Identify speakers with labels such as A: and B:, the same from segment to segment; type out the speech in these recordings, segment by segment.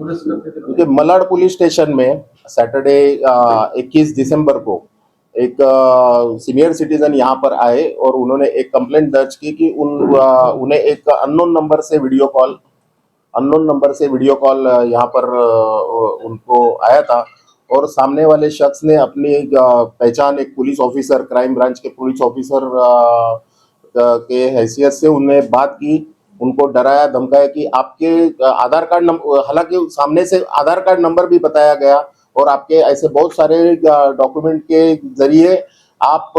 A: क्योंकि Malad police station में Saturday 21 दिसंबर को एक सीनियर सिटीजन यहाँ पर आए और उन्होंने एक कंप्लेंट दर्ज की कि उन्हें एक अननोन नंबर से वीडियो कॉल यहाँ पर उनको आया था और सामने वाले शख्स ने अपनी पहचान एक पुलिस ऑफिसर, क्राइम ब्रांच के पुलिस ऑफिसर के हैसियत से उन्हें बात की, उनको डराया धमकाया कि आपके आधार कार्ड नंबर, हालांकि सामने से आधार कार्ड नंबर भी बताया गया और आपके ऐसे बहुत सारे डॉक्यूमेंट के जरिए आप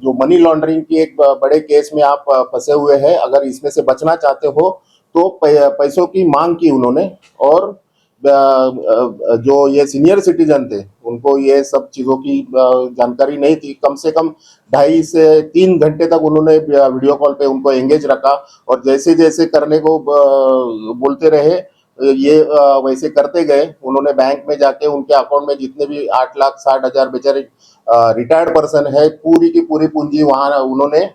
A: जो मनी लॉन्ड्रिंग की एक बड़े केस में आप फंसे हुए हैं, अगर इसमें से बचना चाहते हो तो पैसों की मांग की उन्होंने। और जो ये सीनियर सिटीजन थे उनको ये सब चीज़ों की जानकारी नहीं थी। कम से कम 2.5 से 3 घंटे तक उन्होंने वीडियो कॉल पे उनको एंगेज रखा और जैसे जैसे करने को बोलते रहे ये वैसे करते गए। उन्होंने बैंक में जाके उनके अकाउंट में जितने भी 8,60,000 बेचारे रिटायर्ड पर्सन है, पूरी की पूरी पूंजी वहाँ उन्होंने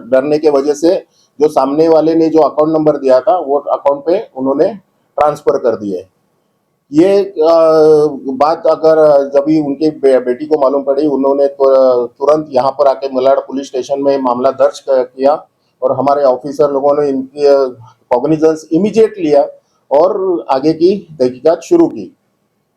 A: डरने के वजह से जो सामने वाले ने जो अकाउंट नंबर दिया था वो अकाउंट पे उन्होंने ट्रांसफर कर दिए। ये बात अगर जब भी उनकी बेटी को मालूम पड़ी, उन्होंने तुरंत यहाँ पर आके मलाड पुलिस स्टेशन में मामला दर्ज किया और हमारे ऑफिसर लोगों ने इनकी कॉग्निजेंस इमीडिएट लिया और आगे की तहकीकात शुरू की।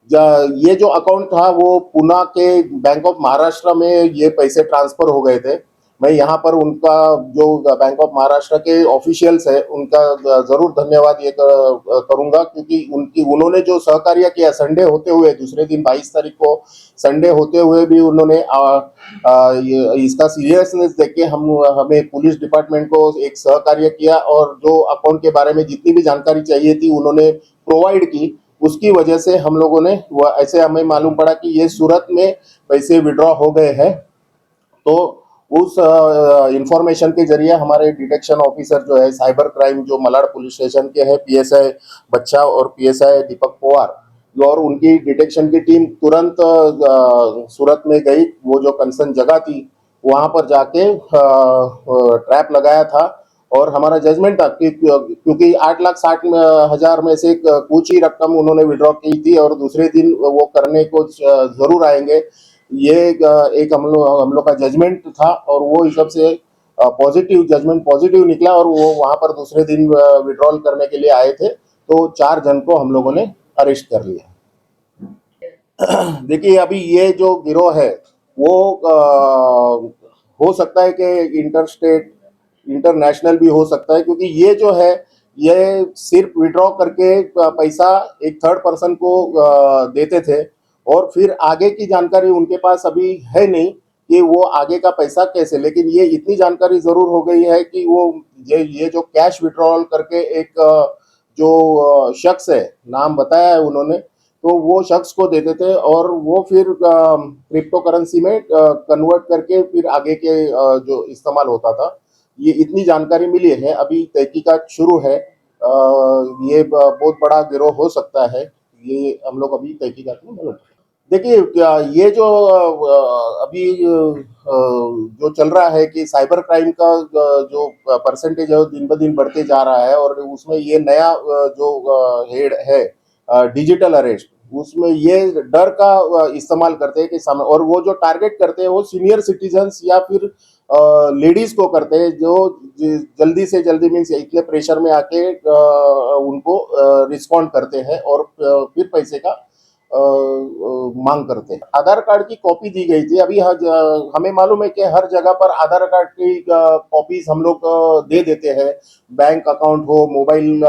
A: ये जो अकाउंट था वो पुणे के बैंक ऑफ महाराष्ट्र में ये पैसे ट्रांसफर हो गए थे। मैं यहाँ पर उनका जो बैंक ऑफ महाराष्ट्र के ऑफिशियल्स है उनका जरूर धन्यवाद ये करूंगा, क्योंकि उन्होंने जो सहकार्य किया संडे होते हुए, दूसरे दिन 22 तारीख को संडे होते हुए भी उन्होंने इसका सीरियसनेस देख के हमें पुलिस डिपार्टमेंट को एक सहकार्य किया और जो अकाउंट के बारे में जितनी भी जानकारी चाहिए थी उन्होंने प्रोवाइड की। उसकी वजह से हम लोगों ने ऐसे हमें मालूम पड़ा कि ये सूरत में पैसे विड्रॉ हो गए हैं। तो उस इंफॉर्मेशन के जरिए हमारे डिटेक्शन ऑफिसर जो है साइबर क्राइम जो मलाड पुलिस स्टेशन के हैं, पीएसआई बच्चा और पीएसआई दीपक पवार, और उनकी डिटेक्शन की टीम तुरंत सूरत में गई। वो जो कंसर्न जगह थी वहां पर जाके ट्रैप लगाया था और हमारा जजमेंट था कि क्योंकि 8,60,000 में से कुछ ही रकम उन्होंने विड्रॉ की थी और दूसरे दिन वो करने को जरूर आएंगे, ये एक हम लोग का जजमेंट था और वो हिसाब से पॉजिटिव निकला और वो वहां पर दूसरे दिन विड्रॉल करने के लिए आए थे। तो 4 जन को हम लोगों ने अरेस्ट कर लिया। देखिए अभी ये जो गिरोह है वो हो सकता है कि इंटरनेशनल भी हो सकता है, क्योंकि ये जो है ये सिर्फ विड्रॉ करके पैसा एक थर्ड पर्सन को देते थे और फिर आगे की जानकारी उनके पास अभी है नहीं कि वो आगे का पैसा कैसे। लेकिन ये इतनी जानकारी जरूर हो गई है कि वो ये जो कैश विड्रॉल करके एक जो शख्स है, नाम बताया है उन्होंने, तो वो शख्स को देते थे और वो फिर क्रिप्टो करेंसी में कन्वर्ट करके फिर आगे के जो इस्तेमाल होता था। ये इतनी जानकारी मिली है, अभी तहकीकात शुरू है। ये बहुत बड़ा गिरोह हो सकता है, ये हम लोग अभी तहकीकात में मालूम। देखिए क्या ये जो अभी जो चल रहा है कि साइबर क्राइम का जो परसेंटेज है वो दिन ब दिन बढ़ते जा रहा है और उसमें ये नया जो हेड है डिजिटल अरेस्ट, उसमें ये डर का इस्तेमाल करते हैं कि सामने, और वो जो टारगेट करते हैं वो सीनियर सिटीजन्स या फिर लेडीज को करते हैं जो जल्दी से जल्दी मीन्स इतने प्रेशर में आके उनको रिस्पॉन्ड करते हैं और फिर पैसे का मांग करते हैं। आधार कार्ड की कॉपी दी गई थी। अभी हमें मालूम है कि हर जगह पर आधार कार्ड की कॉपीज हम लोग दे देते हैं। बैंक अकाउंट हो, मोबाइल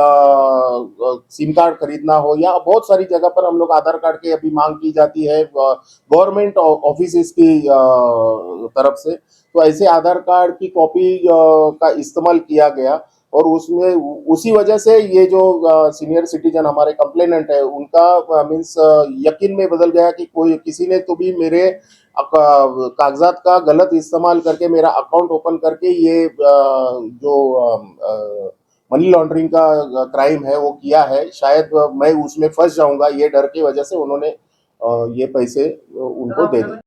A: सिम कार्ड खरीदना हो, या बहुत सारी जगह पर हम लोग आधार कार्ड की अभी मांग की जाती है गवर्नमेंट ऑफिस की तरफ से। तो ऐसे आधार कार्ड की कॉपी का इस्तेमाल किया गया और उसमें उसी वजह से ये जो सीनियर सिटीजन हमारे कंप्लेनेंट है उनका मीन्स यकीन में बदल गया कि कोई किसी ने तो भी मेरे कागजात का गलत इस्तेमाल करके मेरा अकाउंट ओपन करके ये जो मनी लॉन्ड्रिंग का क्राइम है वो किया है, शायद मैं उसमें फंस जाऊंगा, ये डर की वजह से उन्होंने ये पैसे उनको दे दिए।